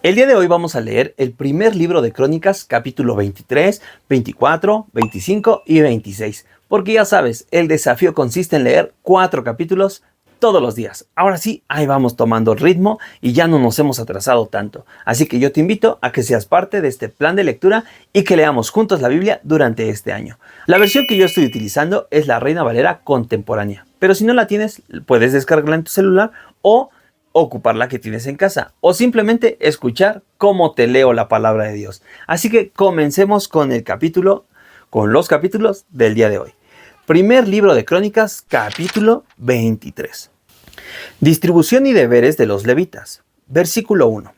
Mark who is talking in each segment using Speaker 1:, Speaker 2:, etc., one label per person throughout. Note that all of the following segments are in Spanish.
Speaker 1: El día de hoy vamos a leer el primer libro de Crónicas, capítulo 23, 24, 25 y 26. Porque ya sabes, el desafío consiste en leer 4 capítulos todos los días. Ahora sí, ahí vamos tomando ritmo y ya no nos hemos atrasado tanto. Así que yo te invito a que seas parte de este plan de lectura y que leamos juntos la Biblia durante este año. La versión que yo estoy utilizando es la Reina Valera contemporánea. Pero si no la tienes, puedes descargarla en tu celular o ocupar la que tienes en casa o simplemente escuchar cómo te leo la palabra de Dios. Así que comencemos con los capítulos del día de hoy. Primer libro de Crónicas, capítulo 23. Distribución y deberes de los levitas. Versículo 1.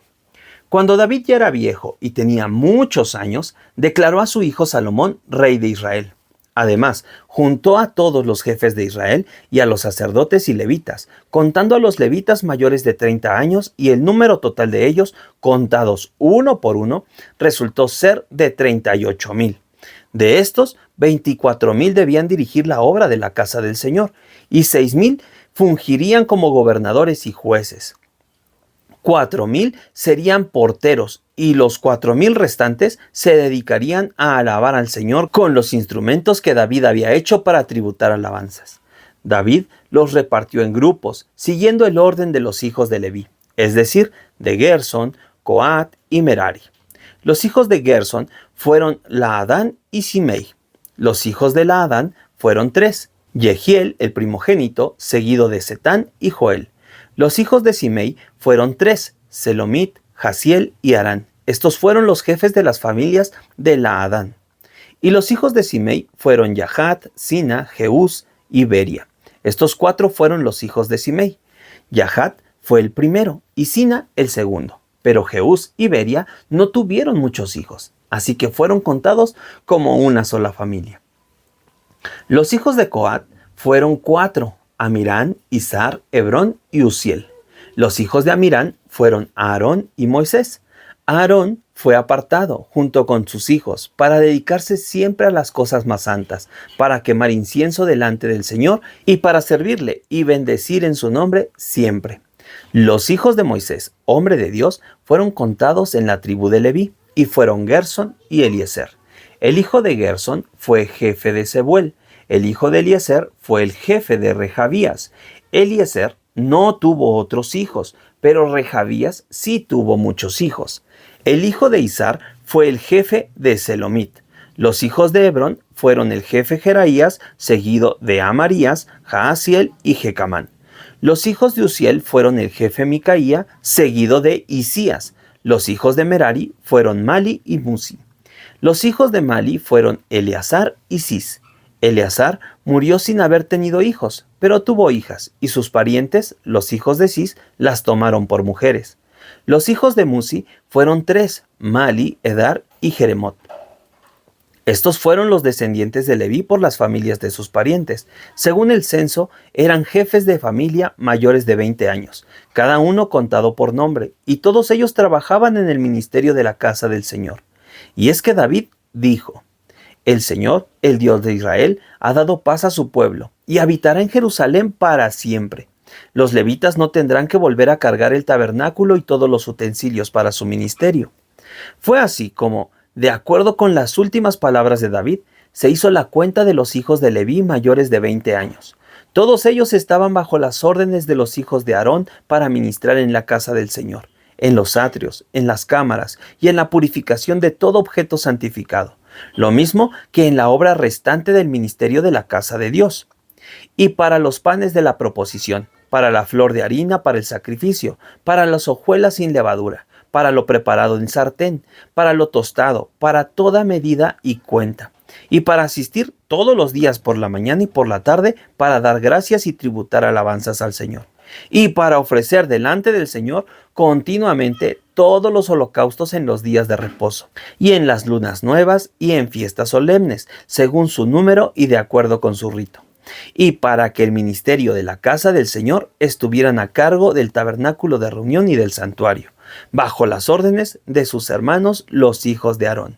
Speaker 1: Cuando David ya era viejo y tenía muchos años, declaró a su hijo Salomón rey de Israel. Además, juntó a todos los jefes de Israel y a los sacerdotes y levitas, contando a los levitas mayores de 30 años, y el número total de ellos, contados uno por uno, resultó ser de 38,000. De estos, 24,000 debían dirigir la obra de la casa del Señor, y 6,000 fungirían como gobernadores y jueces. 4,000 serían porteros y los 4,000 restantes se dedicarían a alabar al Señor con los instrumentos que David había hecho para tributar alabanzas. David los repartió en grupos, siguiendo el orden de los hijos de Leví, es decir, de Gersón, Coat y Merari. Los hijos de Gersón fueron Laadán y Simei. Los hijos de Laadán fueron 3, Yehiel, el primogénito, seguido de Setán y Joel. Los hijos de Simei fueron 3, Selomit, Jaziel y Arán. Estos fueron los jefes de las familias de Laadán. Y los hijos de Simei fueron Yahat, Sina, Jeús y Beria. Estos 4 fueron los hijos de Simei. Yahat fue el primero y Sina el segundo. Pero Jeús y Beria no tuvieron muchos hijos, así que fueron contados como una sola familia. Los hijos de Coat fueron 4, Amirán, Izar, Hebrón y Uziel. Los hijos de Amirán fueron Aarón y Moisés. Aarón fue apartado junto con sus hijos para dedicarse siempre a las cosas más santas, para quemar incienso delante del Señor y para servirle y bendecir en su nombre siempre. Los hijos de Moisés, hombre de Dios, fueron contados en la tribu de Leví y fueron Gersón y Eliezer. El hijo de Gersón fue jefe de Sebuel. El hijo de Eliezer fue el jefe de Rehabías. Eliezer no tuvo otros hijos, pero Rehabías sí tuvo muchos hijos. El hijo de Izar fue el jefe de Selomit. Los hijos de Hebrón fueron el jefe Jeraías, seguido de Amarías, Jaasiel y Jecamán. Los hijos de Uziel fueron el jefe Micaía, seguido de Isías. Los hijos de Merari fueron Mali y Musi. Los hijos de Mali fueron Eleazar y Cis. Eleazar murió sin haber tenido hijos, pero tuvo hijas, y sus parientes, los hijos de Cis, las tomaron por mujeres. Los hijos de Musi fueron 3, Mali, Edar y Jeremot. Estos fueron los descendientes de Leví por las familias de sus parientes. Según el censo, eran jefes de familia mayores de 20 años, cada uno contado por nombre, y todos ellos trabajaban en el ministerio de la casa del Señor. Y es que David dijo: el Señor, el Dios de Israel, ha dado paz a su pueblo, y habitará en Jerusalén para siempre. Los levitas no tendrán que volver a cargar el tabernáculo y todos los utensilios para su ministerio. Fue así como, de acuerdo con las últimas palabras de David, se hizo la cuenta de los hijos de Leví mayores de 20 años. Todos ellos estaban bajo las órdenes de los hijos de Aarón para ministrar en la casa del Señor, en los atrios, en las cámaras y en la purificación de todo objeto santificado, lo mismo que en la obra restante del ministerio de la casa de Dios. Y para los panes de la proposición, para la flor de harina para el sacrificio, para las hojuelas sin levadura, para lo preparado en sartén, para lo tostado, para toda medida y cuenta, y para asistir todos los días por la mañana y por la tarde, para dar gracias y tributar alabanzas al Señor, y para ofrecer delante del Señor continuamente todos los holocaustos en los días de reposo, y en las lunas nuevas y en fiestas solemnes, según su número y de acuerdo con su rito, y para que el ministerio de la casa del Señor estuvieran a cargo del tabernáculo de reunión y del santuario, bajo las órdenes de sus hermanos los hijos de Aarón.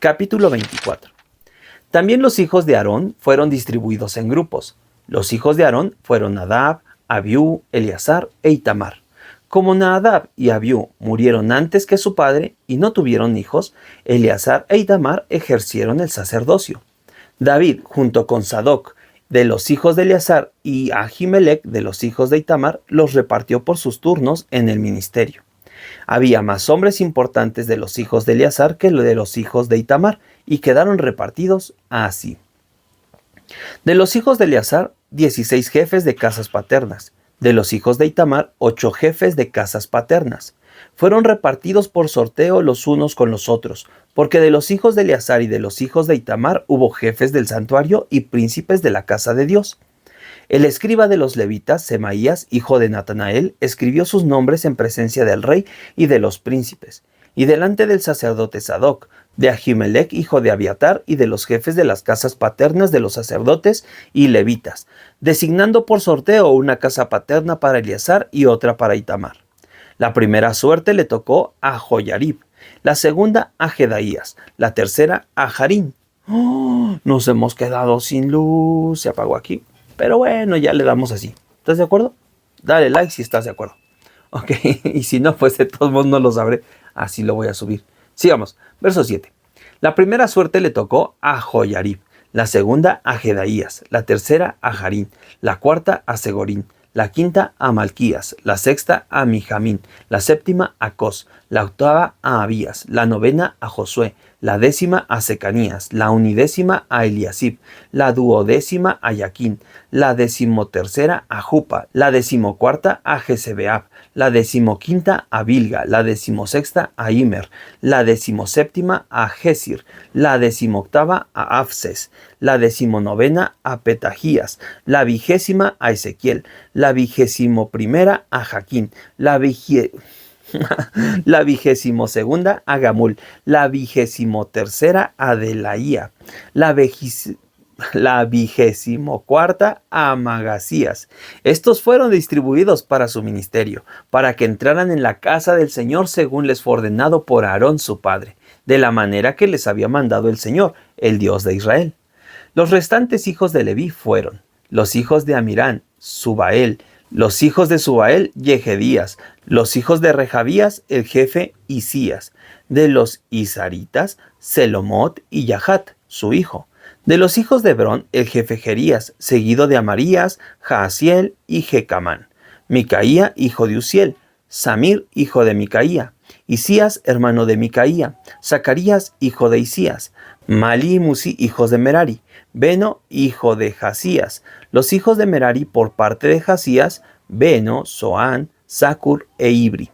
Speaker 1: Capítulo 24. También los hijos de Aarón fueron distribuidos en grupos. Los hijos de Aarón fueron Nadab, Abiú, Eleazar e Itamar. Como Nadab y Abiú murieron antes que su padre y no tuvieron hijos, Eleazar e Itamar ejercieron el sacerdocio. David, junto con Sadoc, de los hijos de Eleazar, y Ahimelech, de los hijos de Itamar, los repartió por sus turnos en el ministerio. Había más hombres importantes de los hijos de Eleazar que de los hijos de Itamar, y quedaron repartidos así. De los hijos de Eleazar, 16 jefes de casas paternas. De los hijos de Itamar, 8 jefes de casas paternas. Fueron repartidos por sorteo los unos con los otros, porque de los hijos de Eleazar y de los hijos de Itamar hubo jefes del santuario y príncipes de la casa de Dios. El escriba de los levitas, Semaías, hijo de Natanael, escribió sus nombres en presencia del rey y de los príncipes, y delante del sacerdote Sadoc, de Ahimelech, hijo de Abiatar, y de los jefes de las casas paternas de los sacerdotes y levitas, designando por sorteo una casa paterna para Eleazar y otra para Itamar. La primera suerte le tocó a Joyarib, la segunda a Jedaías, la tercera a Jarín. ¡Oh! Nos hemos quedado sin luz, se apagó aquí, pero bueno, ya le damos así. ¿Estás de acuerdo? Dale like si estás de acuerdo. Ok, y si no, pues de todos modos no lo sabré, así lo voy a subir. Sigamos, verso 7. La primera suerte le tocó a Joyarib, la segunda a Jedaías, la tercera a Jarín, la cuarta a Segorín, la quinta a Malquías, la sexta a Mijamín, la séptima a Cos, la octava a Abías, la novena a Josué, la décima a Secanías, la unidécima a Eliasib, la duodécima a Yaquín, la decimotercera a Jupa, la decimocuarta a Jezebeab, la decimoquinta a Bilga, la decimosexta a Imer, la decimoséptima a Gesir, la decimoctava a Afses, la decimonovena a Petajías, la 20ª a Ezequiel, la 21ª a Jaquín, la 22ª a Gamul, la 23ª a Delaía, la 24ª a Magasías. Estos fueron distribuidos para su ministerio, para que entraran en la casa del Señor según les fue ordenado por Aarón su padre, de la manera que les había mandado el Señor, el Dios de Israel. Los restantes hijos de Leví fueron los hijos de Amirán, Subael, los hijos de Subael, Yehedías, los hijos de Rehabías, el jefe Isías, de los Isaritas, Selomot y Yahat, su hijo, de los hijos de Hebrón, el jefe Jerías, seguido de Amarías, Jaasiel y Jecamán, Micaía, hijo de Uziel, Samir, hijo de Micaía, Isías, hermano de Micaía, Zacarías, hijo de Isías, Mali y Musi, hijos de Merari, Beno, hijo de Jasías, los hijos de Merari por parte de Jasías, Beno, Zoán, Zacur e Ibri.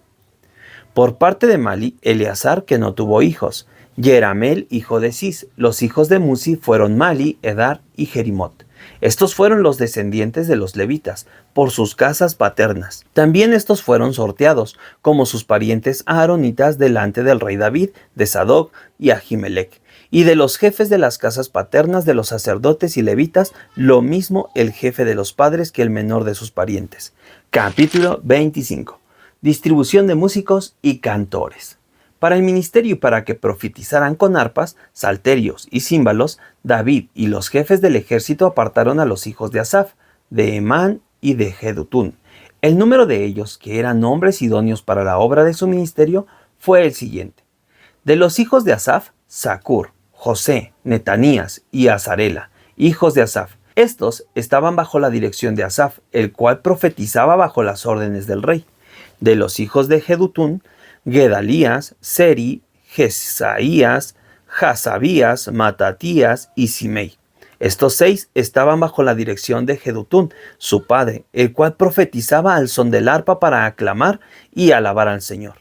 Speaker 1: Por parte de Mali, Eleazar, que no tuvo hijos, Yeramel, hijo de Cis. Los hijos de Musi fueron Mali, Edar y Jerimot. Estos fueron los descendientes de los levitas, por sus casas paternas. También estos fueron sorteados, como sus parientes aaronitas delante del rey David, de Sadoc y Ahimelech. Y de los jefes de las casas paternas de los sacerdotes y levitas, lo mismo el jefe de los padres que el menor de sus parientes. Capítulo 25. Distribución de músicos y cantores. Para el ministerio y para que profetizaran con arpas, salterios y címbalos, David y los jefes del ejército apartaron a los hijos de Asaf, de Emán y de Jedutún. El número de ellos, que eran hombres idóneos para la obra de su ministerio, fue el siguiente. De los hijos de Asaf, Zacur, José, Netanías y Azarela, hijos de Asaf. Estos estaban bajo la dirección de Asaf, el cual profetizaba bajo las órdenes del rey. De los hijos de Jedutún, Gedalías, Seri, Jesaías, Jasabías, Matatías y Simei. Estos 6 estaban bajo la dirección de Jedutún, su padre, el cual profetizaba al son del arpa para aclamar y alabar al Señor.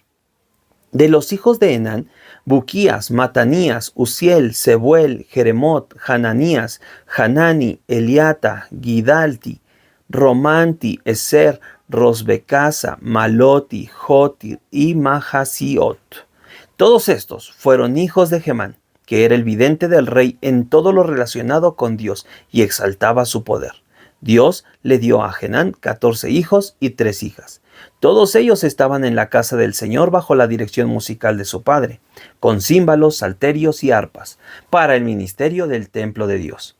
Speaker 1: De los hijos de Enán, Buquías, Matanías, Uziel, Sebuel, Jeremot, Hananías, Hanani, Eliata, Gidalti, Romanti, Eser, Rosbecasa, Maloti, Jotir y Mahasiot. Todos estos fueron hijos de Gemán, que era el vidente del rey en todo lo relacionado con Dios y exaltaba su poder. Dios le dio a Genán 14 hijos y 3 hijas. Todos ellos estaban en la casa del Señor bajo la dirección musical de su padre, con címbalos, salterios y arpas, para el ministerio del templo de Dios.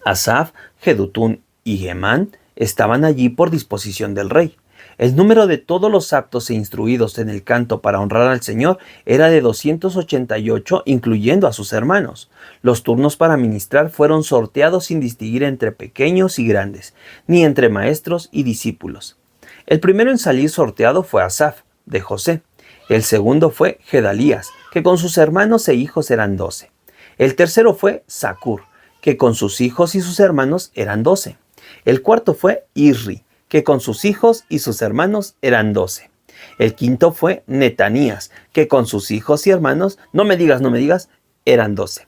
Speaker 1: Asaf, Jedutún y Gemán estaban allí por disposición del rey. El número de todos los aptos e instruidos en el canto para honrar al Señor era de 288, incluyendo a sus hermanos. Los turnos para ministrar fueron sorteados sin distinguir entre pequeños y grandes, ni entre maestros y discípulos. El primero en salir sorteado fue Asaf, de José. El segundo fue Gedalías, que con sus hermanos e hijos eran 12. El tercero fue Zacur, que con sus hijos y sus hermanos eran 12. El cuarto fue Isri, que con sus hijos y sus hermanos eran 12. El quinto fue Netanías, que con sus hijos y hermanos, no me digas, eran 12.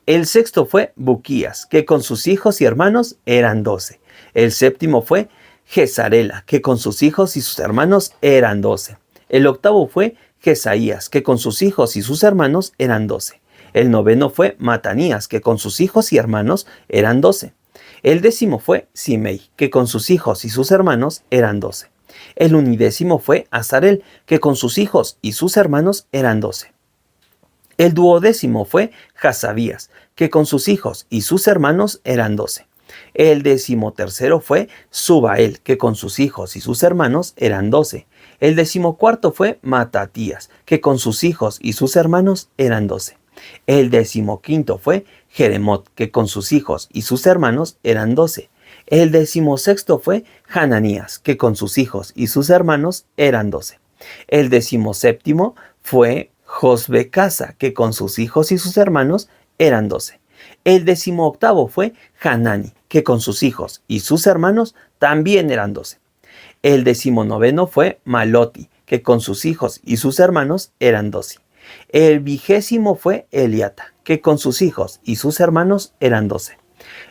Speaker 1: El sexto fue Buquías, que con sus hijos y hermanos eran 12. El séptimo fue Gesarela, que con sus hijos y sus hermanos eran 12. El octavo fue Jesaías, que con sus hijos y sus hermanos eran 12. El noveno fue Matanías, que con sus hijos y hermanos eran 12. El décimo fue Simei, que con sus hijos y sus hermanos eran 12. El undécimo fue Azarel, que con sus hijos y sus hermanos eran 12. El duodécimo fue Hasabías, que con sus hijos y sus hermanos eran 12. El decimotercero fue Subael, que con sus hijos y sus hermanos eran 12. El decimocuarto fue Matatías, que con sus hijos y sus hermanos eran 12. El decimoquinto fue Jeremot, que con sus hijos y sus hermanos eran 12. El decimosexto fue Hananías, que con sus hijos y sus hermanos eran 12. El decimoséptimo fue Josbecasa, que con sus hijos y sus hermanos eran 12. El decimoctavo fue Hanani, que con sus hijos y sus hermanos también eran 12. El decimonoveno fue Maloti, que con sus hijos y sus hermanos eran 12. El vigésimo fue Eliata, que con sus hijos y sus hermanos eran 12.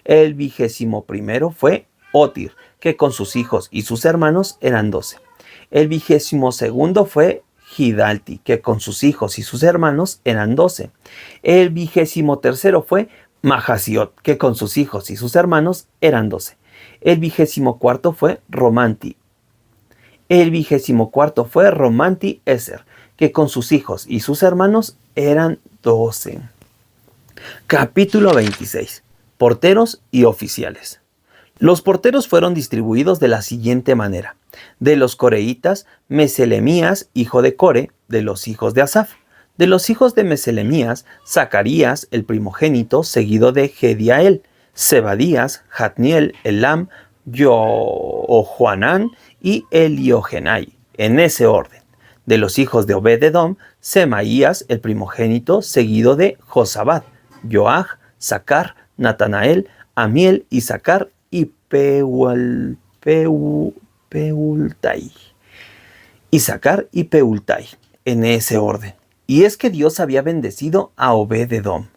Speaker 1: El vigésimo primero fue Otir, que con sus hijos y sus hermanos eran 12. El vigésimo segundo fue Gidalti, que con sus hijos y sus hermanos eran 12. El vigésimo tercero fue Mahasiot, que con sus hijos y sus hermanos eran 12. El vigésimo cuarto fue Romanti. El vigésimo cuarto fue Romanti Eser, que con sus hijos y sus hermanos eran 12. Capítulo 26. Porteros y oficiales. Los porteros fueron distribuidos de la siguiente manera. De los coreitas, Meselemías, hijo de Core, de los hijos de Asaf. De los hijos de Meselemías, Zacarías, el primogénito, seguido de Gediael, Zebadías, Jatniel, Elam, Johanán y Eliojenai, en ese orden. De los hijos de Obed-edom, Semaías, el primogénito, seguido de Josabad, Joach, Sacar, Natanael, Amiel, Isacar y Peultai. Isacar y Peultai, en ese orden. Y es que Dios había bendecido a Obed-edom.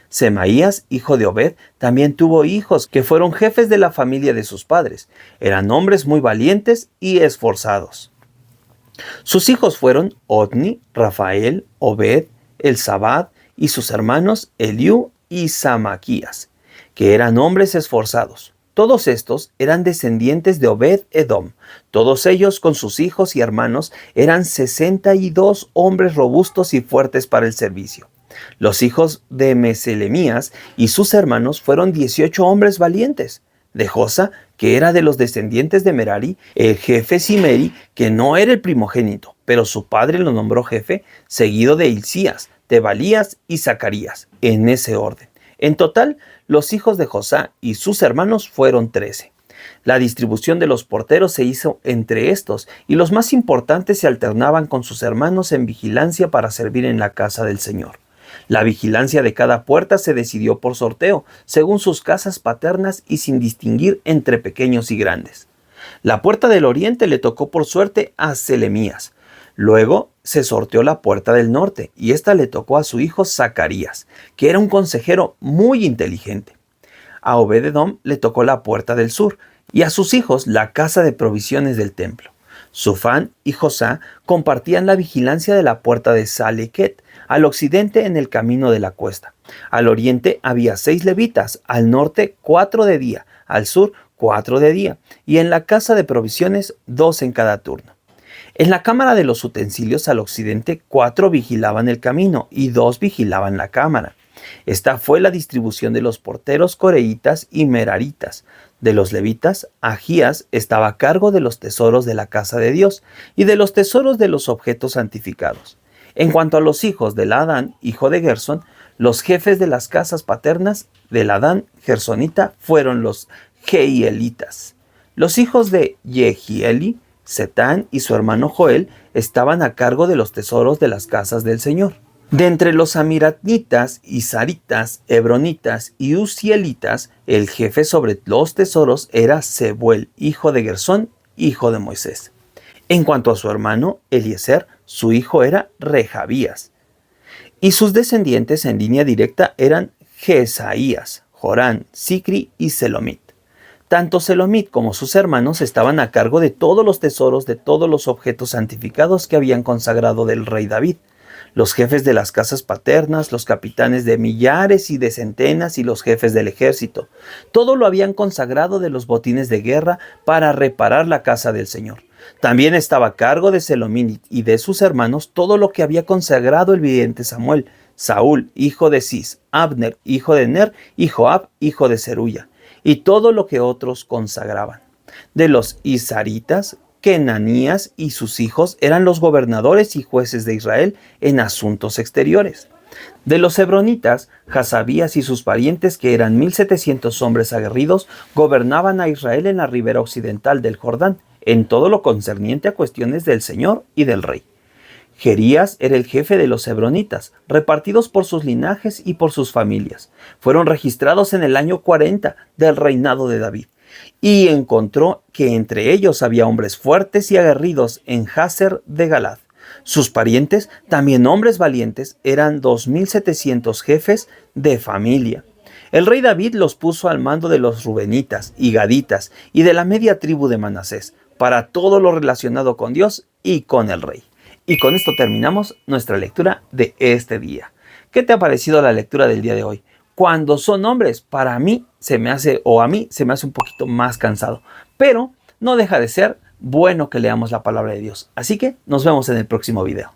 Speaker 1: Semaías, hijo de Obed, también tuvo hijos que fueron jefes de la familia de sus padres. Eran hombres muy valientes y esforzados. Sus hijos fueron Otni, Rafael, Obed, Elzabad y sus hermanos Eliú y Samaquías, que eran hombres esforzados. Todos estos eran descendientes de Obed-edom. Todos ellos con sus hijos y hermanos eran 62 hombres robustos y fuertes para el servicio. Los hijos de Meselemías y sus hermanos fueron 18 hombres valientes. De Josa, que era de los descendientes de Merari, el jefe Simeri, que no era el primogénito, pero su padre lo nombró jefe, seguido de Hilcías, Tebalías y Zacarías, en ese orden. En total, los hijos de Josá y sus hermanos fueron 13. La distribución de los porteros se hizo entre estos, y los más importantes se alternaban con sus hermanos en vigilancia para servir en la casa del Señor. La vigilancia de cada puerta se decidió por sorteo, según sus casas paternas y sin distinguir entre pequeños y grandes. La puerta del oriente le tocó por suerte a Selemías. Luego se sorteó la puerta del norte, y esta le tocó a su hijo Zacarías, que era un consejero muy inteligente. A Obed-edom le tocó la puerta del sur, y a sus hijos la casa de provisiones del templo. Sufán y Josá compartían la vigilancia de la puerta de Salequet, al occidente en el camino de la cuesta. Al oriente había 6 levitas, al norte 4 de día, al sur 4 de día, y en la casa de provisiones 2 en cada turno. En la cámara de los utensilios al occidente 4 vigilaban el camino y 2 vigilaban la cámara. Esta fue la distribución de los porteros coreitas y meraritas. De los levitas, Agías estaba a cargo de los tesoros de la casa de Dios y de los tesoros de los objetos santificados. En cuanto a los hijos de Ladán, hijo de Gersón, los jefes de las casas paternas de Ladán, gersonita, fueron los Jehielitas. Los hijos de Yehieli, Setán y su hermano Joel estaban a cargo de los tesoros de las casas del Señor. De entre los amiratitas, isaritas, hebronitas y uzielitas, el jefe sobre los tesoros era Sebuel, hijo de Gersón, hijo de Moisés. En cuanto a su hermano, Eliezer, su hijo era Rehabías. Y sus descendientes en línea directa eran Jesaías, Jorán, Sicri y Selomit. Tanto Selomit como sus hermanos estaban a cargo de todos los tesoros de todos los objetos santificados que habían consagrado del rey David. Los jefes de las casas paternas, los capitanes de millares y de centenas y los jefes del ejército. Todo lo habían consagrado de los botines de guerra para reparar la casa del Señor. También estaba a cargo de Selomit y de sus hermanos todo lo que había consagrado el vidente Samuel, Saúl, hijo de Cis, Abner, hijo de Ner, y Joab, hijo de Zeruya, y todo lo que otros consagraban. De los isaritas, Kenanías y sus hijos eran los gobernadores y jueces de Israel en asuntos exteriores. De los hebronitas, Hasabías y sus parientes, que eran 1700 hombres aguerridos, gobernaban a Israel en la ribera occidental del Jordán, en todo lo concerniente a cuestiones del Señor y del rey. Jerías era el jefe de los hebronitas, repartidos por sus linajes y por sus familias. Fueron registrados en el año 40 del reinado de David. Y encontró que entre ellos había hombres fuertes y aguerridos en Jazer de Galad. Sus parientes, también hombres valientes, eran 2700 jefes de familia. El rey David los puso al mando de los rubenitas y gaditas y de la media tribu de Manasés, para todo lo relacionado con Dios y con el rey. Y con esto terminamos nuestra lectura de este día. ¿Qué te ha parecido la lectura del día de hoy? Cuando son hombres, para mí se me hace, o a mí se me hace un poquito más cansado, pero no deja de ser bueno que leamos la palabra de Dios. Así que nos vemos en el próximo video.